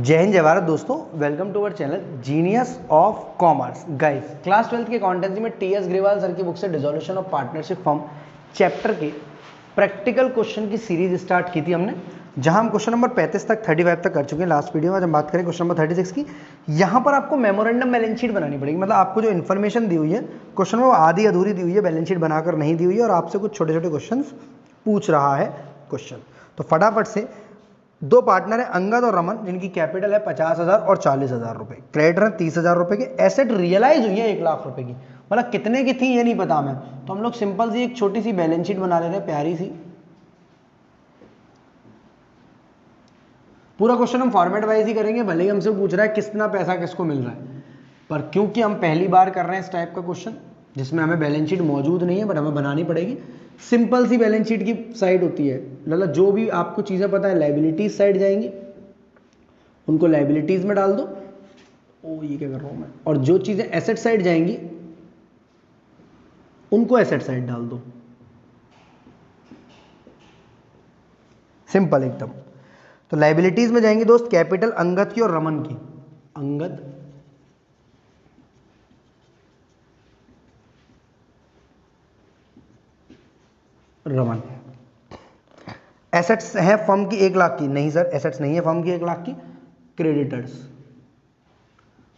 जय हिंद जय भारत दोस्तों, welcome to our channel Genius of Commerce. Guys, class 12th के अकाउंटेंसी में टीएस ग्रेवाल सर की बुक से dissolution of partnership firm chapter के प्रैक्टिकल क्वेश्चन की सीरीज स्टार्ट की थी हमने, जहां हम क्वेश्चन नंबर 35 तक 35 तक कर चुके हैं। लास्ट वीडियो में आज हम बात करें क्वेश्चन नंबर 36 की। यहां पर आपको मेमोरेंडम बैलेंस शीट बनानी पड़ेगी, मतलब आपको जो इन्फॉर्मेशन दी हुई है क्वेश्चन में वो आधी अधूरी दी हुई है, बैलेंस शीट बनाकर नहीं दी हुई है और आपसे कुछ छोटे छोटे क्वेश्चन पूछ रहा है क्वेश्चन। तो फटाफट से, दो पार्टनर है अंगद और रमन, जिनकी कैपिटल है 50,000 और 40,000 रुपए, क्रेडिटर है 30,000 रुपए के, एसेट रियलाइज हुई है 1 लाख रुपए की। मतलब कितने की थी ये नहीं पता हमें, तो हम लोग सिंपल सी एक छोटी सी बैलेंस शीट बना ले रहे हैं, प्यारी सी। पूरा क्वेश्चन हम फॉर्मेट वाइज ही करेंगे, भले ही हमसे पूछ रहा है कितना पैसा किसको मिल रहा है, पर क्योंकि हम पहली बार कर रहे हैं इस टाइप का क्वेश्चन जिसमें हमें बैलेंस शीट मौजूद नहीं है बट हमें बनानी पड़ेगी। सिंपल सी बैलेंस शीट की साइड होती है, मतलब जो भी आपको चीज़ें पता है लाइबिलिटीज साइड जाएंगी, उनको लाइबिलिटीज में डाल दो। ओ ये क्या कर रहा हूँ मैं। और जो चीज़ें एसेट साइड जाएंगी उनको एसेट साइड डाल दो। सिंपल एकदम। तो लाइबिलिटीज में जाएंगी दोस्त कैपिटल अंगद की और रमन की। अंगद रमन। एसेट्स है फर्म की 1 लाख की, नहीं सर एसेट्स नहीं है फर्म की 1 लाख की। क्रेडिटर्स,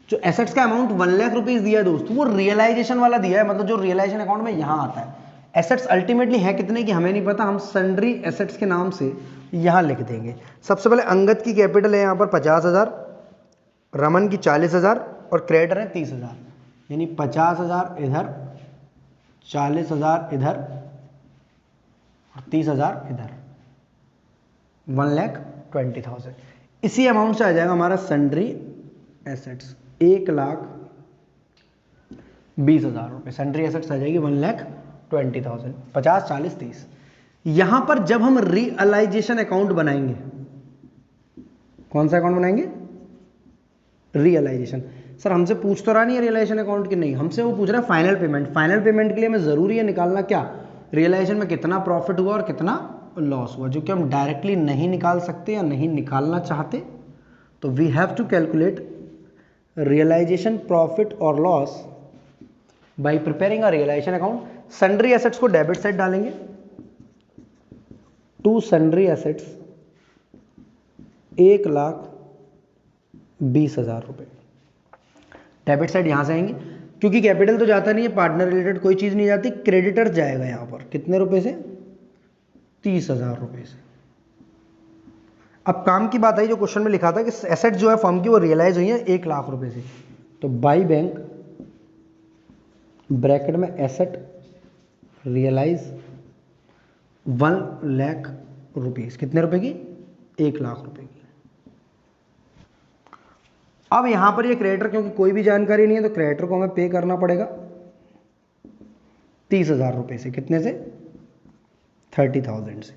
जो एसेट्स का अमाउंट 1 लाख रुपीज दिया है दोस्त, वो रियलाइजेशन वाला दिया है, मतलब जो रियलाइजेशन अकाउंट में यहां आता है। एसेट्स अल्टीमेटली है कितने की हमें नहीं पता, हम सन्ड्री एसेट्स के नाम से यहां लिख देंगे। सबसे पहले अंगद की कैपिटल है यहां पर 50,000, रमन की 40,000 और क्रेडिटर है 30,000, यानी 50,000 इधर, 40,000 इधर और 30,000 इधर, 1,20,000। इसी अमाउंट से आ जाएगा हमारा सन्ड्री एसेट्स 1,20,000 रुपए। सन्ड्री एसेट्स आ जाएगी 1,20,000। 50, 40, 30। यहां पर जब हम रियलाइजेशन अकाउंट बनाएंगे, कौन सा अकाउंट बनाएंगे? रियलाइजेशन। सर हमसे पूछ तो रहा नहीं है रियलाइजेशन अकाउंट की, नहीं, हमसे वो पूछ रहा है फाइनल पेमेंट। फाइनल पेमेंट के लिए हमें जरूरी है निकालना क्या, रियलाइजेशन में कितना प्रॉफिट हुआ और कितना लॉस हुआ, जो कि हम डायरेक्टली नहीं निकाल सकते या नहीं निकालना चाहते। तो we have to calculate realisation profit और loss by preparing a realisation account. Sundry assets को डेबिट साइड डालेंगे, टू सन्ड्री एसेट्स 1,20,000 रुपए। डेबिट साइड यहां से आएंगे, क्योंकि कैपिटल तो जाता नहीं है, पार्टनर रिलेटेड कोई चीज नहीं जाती, क्रेडिटर जाएगा यहां पर कितने रुपए से? 30,000 रुपए से। अब काम की बात आई, जो क्वेश्चन में लिखा था कि एसेट जो है फर्म की वो रियलाइज हुई है 1 लाख रुपए से, तो बाई बैंक ब्रैकेट में एसेट रियलाइज 1 लाख रुपीज, कितने रुपए की? 1 लाख रुपए की। अब यहां पर ये क्रेडिटर, क्योंकि कोई भी जानकारी नहीं है, तो क्रेडिटर को हमें पे करना पड़ेगा 30,000 रुपए से। कितने से? 30,000 से।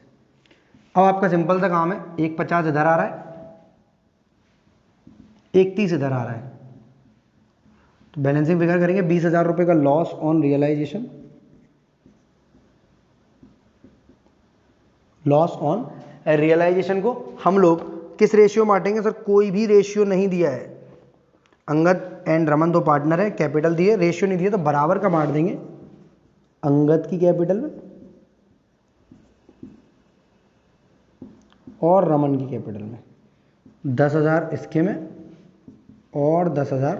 अब आपका सिंपल सा काम है, एक 50 इधर आ रहा है, एक 30 इधर आ रहा है, तो बैलेंसिंग फिगर करेंगे 20,000 रुपए का loss on realisation, loss on realisation को हम लोग किस रेशियो में बांटेंगे? सर कोई भी रेशियो नहीं दिया है, अंगद एंड रमन दो पार्टनर है, कैपिटल दिए, रेशियो नहीं दिए, तो बराबर का बांट देंगे। अंगद की कैपिटल में और रमन की कैपिटल में, 10,000 इसके में और 10,000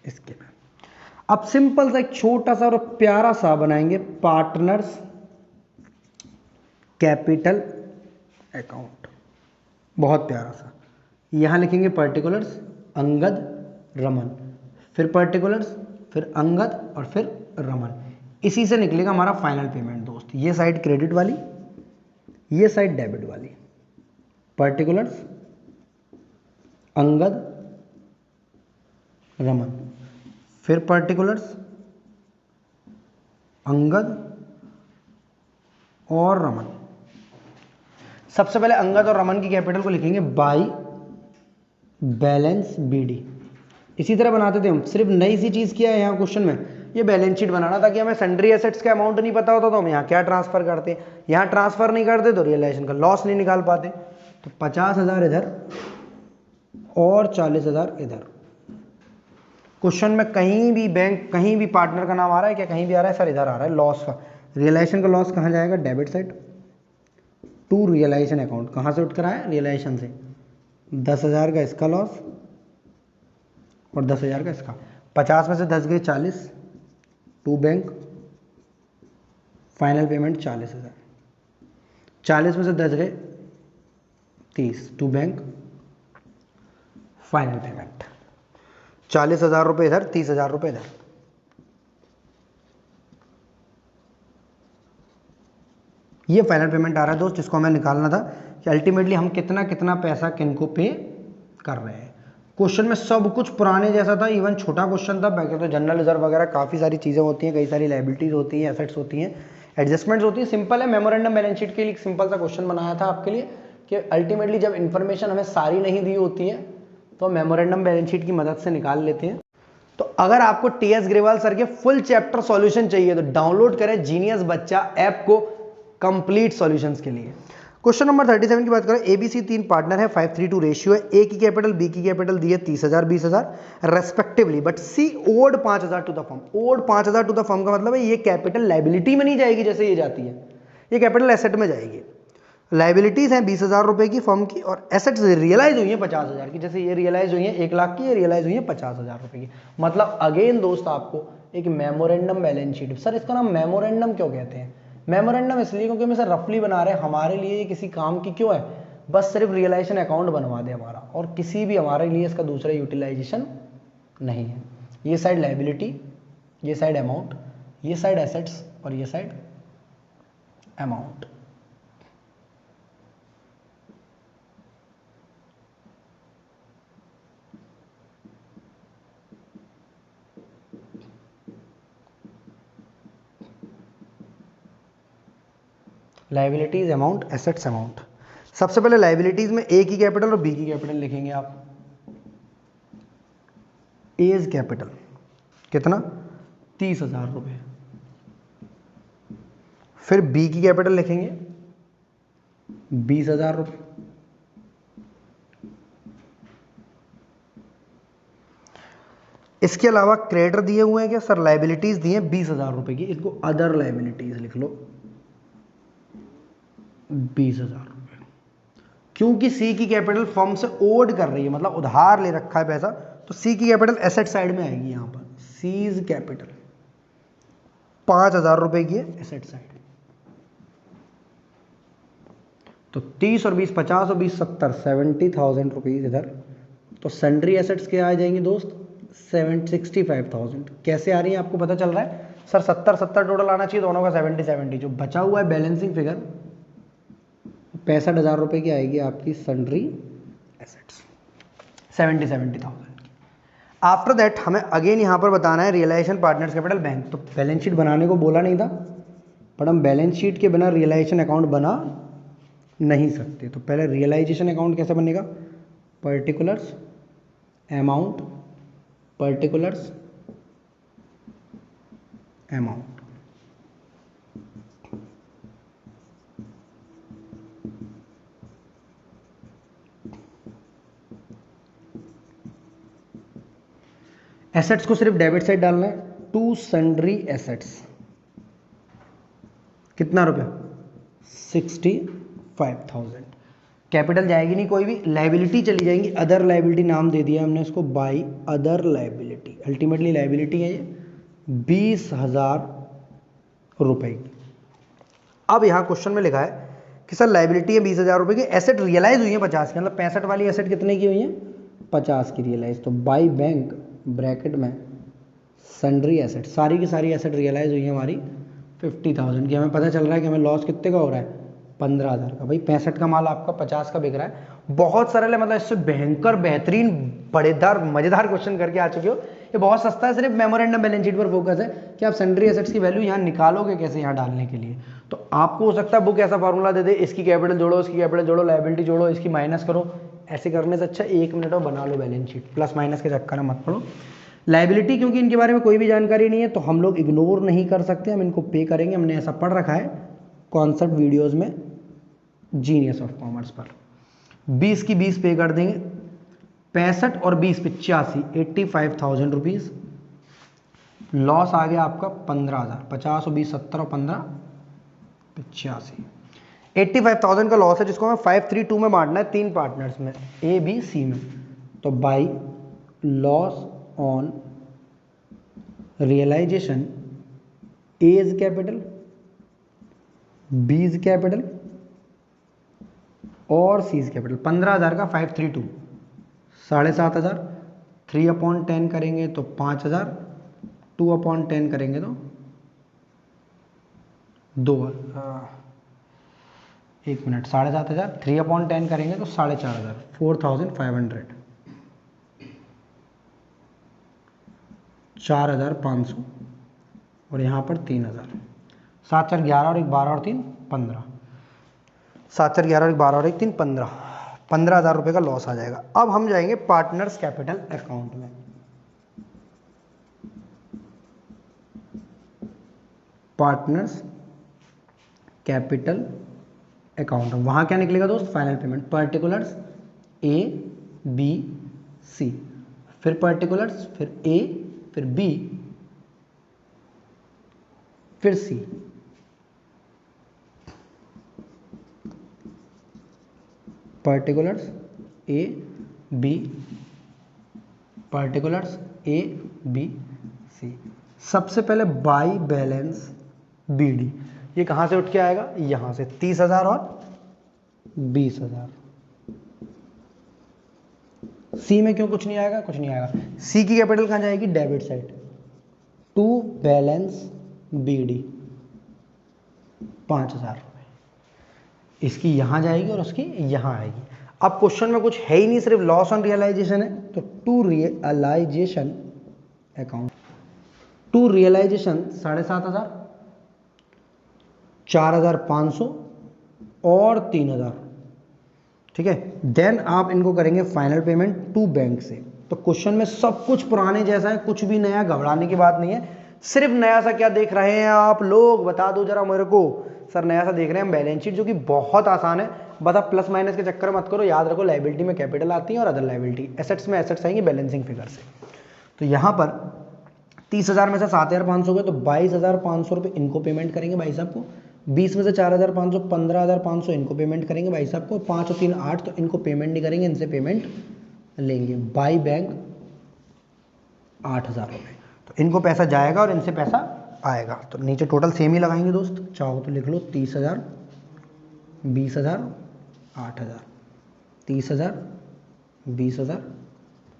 इसके में। अब सिंपल सा एक छोटा सा और प्यारा सा बनाएंगे पार्टनर्स कैपिटल अकाउंट, बहुत प्यारा सा। यहां लिखेंगे पर्टिकुलर्स अंगद रमन, फिर पर्टिकुलर्स, फिर अंगद और फिर रमन। इसी से निकलेगा हमारा फाइनल पेमेंट दोस्त। ये साइड क्रेडिट वाली, ये साइड डेबिट वाली। पर्टिकुलर्स अंगद रमन, फिर पर्टिकुलर्स अंगद और रमन। सबसे पहले अंगद और रमन की कैपिटल को लिखेंगे बाई बैलेंस बीडी। इसी तरह बनाते थे हम, सिर्फ नई सी चीज किया है यहाँ क्वेश्चन में, ये बैलेंस शीट बनाना, ताकि हमें सन्ड्री एसेट्स का अमाउंट नहीं पता होता तो हम यहाँ क्या ट्रांसफर करते, यहाँ ट्रांसफर नहीं करते तो रियलाइजेशन का लॉस नहीं निकाल पाते। तो 50,000 इधर और 40,000 इधर। क्वेश्चन में कहीं भी बैंक, कहीं भी पार्टनर का नाम आ रहा है क्या? कहीं भी आ रहा है सर? इधर आ रहा है लॉस का। रियलाइजेशन का लॉस कहाँ जाएगा? Debit side to realisation account. कहाँ से उठ कर आया? रियलाइजेशन से। 10,000 का इसका लॉस और 10,000 का इसका। 50 में से 10 गए 40 टू बैंक, फाइनल पेमेंट 40,000। 40 में से 10 गए 30 टू बैंक, फाइनल पेमेंट 40,000 रुपये इधर, 30,000 रुपये इधर। ये फाइनल पेमेंट आ रहा है दोस्त, जिसको हमें निकालना था कि अल्टीमेटली हम कितना कितना पैसा किनको पे कर रहे हैं। क्वेश्चन में सब कुछ पुराने जैसा था, इवन छोटा क्वेश्चन था। बाकी तो जनरल रिजर्व वगैरह काफ़ी सारी चीज़ें होती हैं, कई सारी लायबिलिटीज़ होती हैं, एसेट्स होती हैं, एडजस्टमेंट्स होती है। सिंपल है, मेमोरेंडम बैलेंस शीट के लिए एक सिंपल सा क्वेश्चन बनाया था आपके लिए कि अल्टीमेटली जब इन्फॉर्मेशन हमें सारी नहीं दी होती है तो मेमोरेंडम बैलेंस शीट की मदद से निकाल लेते हैं। तो अगर आपको टीएस ग्रेवाल सर के फुल चैप्टर सॉल्यूशन चाहिए तो डाउनलोड करें जीनियस बच्चा ऐप को कंप्लीट सॉल्यूशंस के लिए। क्वेश्चन नंबर 37 की बात करें, एबीसी 3 पार्टनर है, 5:3 रेशियो है। ए की कैपिटल बी की कैपिटल दी है 30,000 20,000 respectively, but C owed 5,000 to the firm. Owed 5,000 to the firm का मतलब है ये कैपिटल लायबिलिटी में नहीं जाएगी जैसे ये जाती है, ये कैपिटल एसेट में जाएगी। लायबिलिटीज हैं 20,000 रुपए की फर्म की, और एसेट्स रियलाइज हुई है 50,000 की। जैसे ये रियलाइज हुई है 1 लाख की, ये रियलाइज हुई है 50,000 रुपए की। मतलब अगेन दोस्त आपको एक मेमोरेंडम बैलेंस शीट। सर इसका नाम मेमोरेंडम क्यों कहते हैं? मेमोरेंडम इसलिए क्योंकि हम इसे रफली बना रहे हैं, हमारे लिए ये किसी काम की क्यों है? बस सिर्फ रियलाइजेशन अकाउंट बनवा दे हमारा, और किसी भी हमारे लिए इसका दूसरा यूटिलाइजेशन नहीं है। ये साइड लायबिलिटी, ये साइड अमाउंट, ये साइड एसेट्स और ये side amount. Liabilities amount assets amount. सबसे पहले लायबिलिटीज में ए की कैपिटल और बी की कैपिटल लिखेंगे आप। एज कैपिटल कितना? 30,000 रुपये। फिर बी की कैपिटल लिखेंगे 20,000 रुपये। इसके अलावा क्रेडिटर दिए हुए हैं क्या? सर लायबिलिटीज दी हैं 20,000 रुपये की, इसको अदर लायबिलिटीज लिख लो 20,000 रुपये। क्योंकि सी की कैपिटल फर्म से ओड कर रही है, मतलब उधार ले रखा है पैसा, तो सी की कैपिटल एसेट साइड में आएगी। यहां पर सीज कैपिटल 5,000 रुपए की है एसेट साइड। तो 30 और 20 50 और 20 70 70,000 रुपीज इधर। तो सन्ड्री एसेट्स क्या आ जाएंगी दोस्त? 65,000। कैसे आ रही है आपको पता चल रहा है? सर 70 टोटल आना चाहिए दोनों का, 70 जो बचा हुआ है बैलेंसिंग फिगर 65,000 रुपए की आएगी आपकी सन्ड्री एसेट्स 70,000 की। आफ्टर दैट हमें अगेन यहां पर बताना है रियलाइजेशन पार्टनर्स कैपिटल बैंक। तो बैलेंस शीट बनाने को बोला नहीं था, बट हम बैलेंस शीट के बिना रियलाइजेशन अकाउंट बना नहीं सकते। तो पहले रियलाइजेशन अकाउंट कैसे बनेगा? Particulars amount, particulars amount. Assets को सिर्फ डेबिट साइड डालना है, टू सन्ड्री एसेट्स कितना रुपया? 65,000। कैपिटल जाएगी नहीं कोई भी, लायबिलिटी चली जाएंगी, अदर लायबिलिटी नाम दे दिया हमने इसको by other liability. Ultimately liability है ये 20,000 रुपए की। अब यहाँ क्वेश्चन में लिखा है कि सर लायबिलिटी है 20,000 रुपए की, एसेट रियलाइज हुई है 50 की, मतलब 65 वाली एसेट कितने की हुई है? 50 की रियलाइज। तो बाई बैंक ब्रैकेट में सन्ड्री एसेट, सारी की सारी एसेट रियलाइज हुई है हमारी 50,000 की। हमें पता चल रहा है कि हमें लॉस कितने का हो रहा है? 15,000 का। भाई 65 का माल आपका 50 का बिक रहा है। बहुत सरल है, मतलब इससे भयंकर बेहतरीन बड़ेदार मजेदार क्वेश्चन करके आ चुके हो। ये बहुत सस्ता है, सिर्फ मेमोरेंडम बैलेंस शीट पर फोकस है कि आप सन्ड्री एसेट्स की वैल्यू यहाँ निकालोगे कैसे यहाँ डालने के लिए। तो आपको हो सकता है बुक ऐसा फॉर्मूला दे दे, इसकी कैपिटल जोड़ो, इसकी कैपिटल जोड़ो, लायबिलिटी जोड़ो, इसकी माइनस करो। ऐसे करने से अच्छा 1 मिनट और बना लो बैलेंस शीट, प्लस माइनस के चक्कर में मत पड़ो। लायबिलिटी क्योंकि इनके बारे में कोई भी जानकारी नहीं है तो हम लोग इग्नोर नहीं कर सकते, हम इनको पे करेंगे। हमने ऐसा पढ़ रखा है कॉन्सेप्ट वीडियोस में जीनियस ऑफ कॉमर्स पर। 20 की 20 पे कर देंगे, 65 और 20 85, 85,000 रुपीज़। लॉस आ गया आपका 15,000, 50 और 20 70 और 15 85, 85,000 का लॉस है, जिसको हमें 532 में बांटना है 3 पार्टनर्स में, ए बी सी में। तो by loss on realisation, A is capital, B is capital और सी इज कैपिटल। 15,000 का 532, 7,500, 3/10 करेंगे तो 5,000, 2/10 करेंगे तो 2, 1 मिनट, 7,500, 3/10 करेंगे तो 4,500, 4,500, 4,500 और यहाँ पर 3,000, 7 4 11 और 1 12 और 3 15, 7 4 11 और 1 12 और 1 3 15, 15,000 रुपये का लॉस आ जाएगा। अब हम जाएंगे पार्टनर्स कैपिटल अकाउंट में। पार्टनर्स कैपिटल अकाउंट, वहां क्या निकलेगा दोस्त? Final payment, particulars A B C, फिर पर्टिकुलर्स, फिर ए, फिर बी, फिर C. Particulars A B, particulars A B C. सबसे पहले बाई बैलेंस बी डी, ये कहां से उठ के आएगा? यहां से 30,000 और 20,000। सी में क्यों कुछ नहीं आएगा? कुछ नहीं आएगा। सी की कैपिटल कहां जाएगी? Debit side, to balance B D 5,000 रुपये, इसकी यहां जाएगी और उसकी यहां आएगी। अब क्वेश्चन में कुछ है ही नहीं, सिर्फ लॉस ऑन रियलाइजेशन है, तो to realisation account, to realisation 7,500, 4,500 और 3,000, ठीक है। देन आप इनको करेंगे फाइनल पेमेंट टू बैंक से। तो क्वेश्चन में सब कुछ पुराने जैसा है, कुछ भी नया घबराने की बात नहीं है। सिर्फ नया सा क्या देख रहे हैं आप लोग? बता दो जरा मेरे को। सर नया सा देख रहे हैं हम बैलेंस शीट, जो कि बहुत आसान है। बस आप प्लस माइनस के चक्कर मत करो, याद रखो लाइबिलिटी में कैपिटल आती है और अदर लाइबिलिटी, एसेट्स में एसेट्स आएंगी बैलेंसिंग फिगर से। तो यहाँ पर 30,000 में से 7,500 गए तो 22,500 रुपये इनको पेमेंट करेंगे भाई साहब को। 20 में से 4,500, 15,500 इनको पेमेंट करेंगे भाई साहब को। 5 और 3 8, तो इनको पेमेंट नहीं करेंगे, इनसे पेमेंट लेंगे। बाई बैंक 8,000 रुपये, तो इनको पैसा जाएगा और इनसे पैसा आएगा। तो नीचे टोटल सेम ही लगाएंगे दोस्त, चाहो तो लिख लो 30,000, 20,000, 8,000, 30,000, 20,000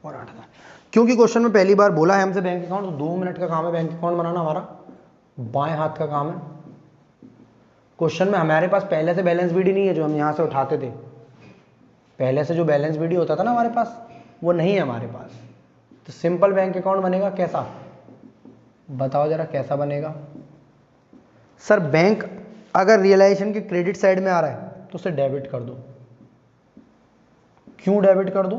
और 8,000। क्योंकि क्वेश्चन में पहली बार बोला है हमसे बैंक अकाउंट, तो 2 मिनट का काम है बैंक अकाउंट बनाना, हमारा बाएं हाथ का काम है। क्वेश्चन में हमारे पास पहले से बैलेंस बीडी नहीं है जो हम यहाँ से उठाते थे। पहले से जो बैलेंस बीडी होता था ना हमारे पास, वो नहीं है हमारे पास। तो सिंपल बैंक अकाउंट बनेगा कैसा? बताओ जरा कैसा बनेगा? सर बैंक अगर रियलाइजेशन के क्रेडिट साइड में आ रहा है तो उसे डेबिट कर दो। क्यों डेबिट कर दो?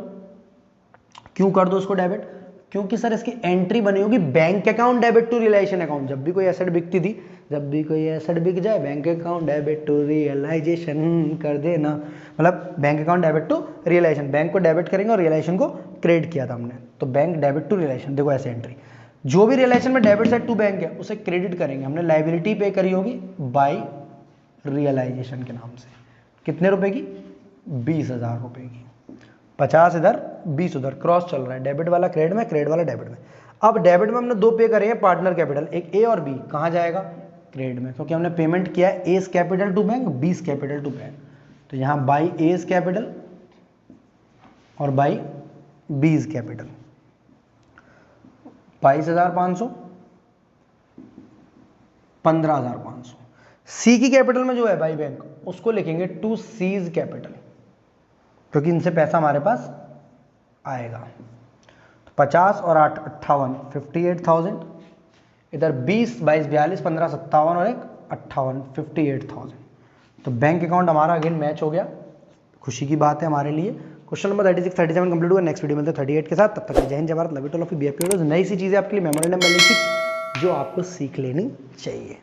क्यों कर दो उसको डेबिट? क्योंकि सर इसकी एंट्री बनी होगी bank account debit to realisation account. जब भी कोई एसेट बिकती थी, जब भी कोई एसेट बिक जाए, bank account debit to realisation कर देना, मतलब bank account debit to realisation. Bank को डेबिट करेंगे और रियलाइजेशन को क्रेडिट किया था हमने, तो बैंक डेबिट टू रियलाइजेशन। देखो ऐसे एंट्री, जो भी रियलाइजेशन में डेबिट साइड टू बैंक है उसे क्रेडिट करेंगे। हमने लाइबिलिटी पे करी होगी बाई रियलाइजेशन के नाम से। कितने रुपए की? 20,000 रुपए की। 50 इधर 20 उधर, क्रॉस चल रहा है, डेबिट वाला क्रेडिट में, क्रेडिट वाला डेबिट में। अब डेबिट में हमने 2 पे करे हैं पार्टनर कैपिटल, एक ए और बी। कहाँ जाएगा? क्रेडिट में, क्योंकि हमने पेमेंट किया है A's capital to bank, B's capital to bank. तो यहाँ बाई एस कैपिटल और बाई बीस कैपिटल। 22,500, 15,500। सी की कैपिटल में जो है बाई बैंक, उसको लिखेंगे टू सीज कैपिटल, क्योंकि इनसे पैसा हमारे पास आएगा। तो 50 और 8 58, 58,000। इधर 20 22 42 15 57 और 1 58, 58,000। तो बैंक अकाउंट हमारा अगेन मैच हो गया, खुशी की बात है हमारे लिए। क्वेश्चन नंबर 36 37 कंप्लीट हुआ। नेक्स्ट वीडियो में 38 के साथ, तब तक जय हिंद जय Bharat, love you to all of you, be happy. नई सी चीज़ें आपके लिए, मेमोरी नंबर लिखी जो आपको सीख लेनी चाहिए।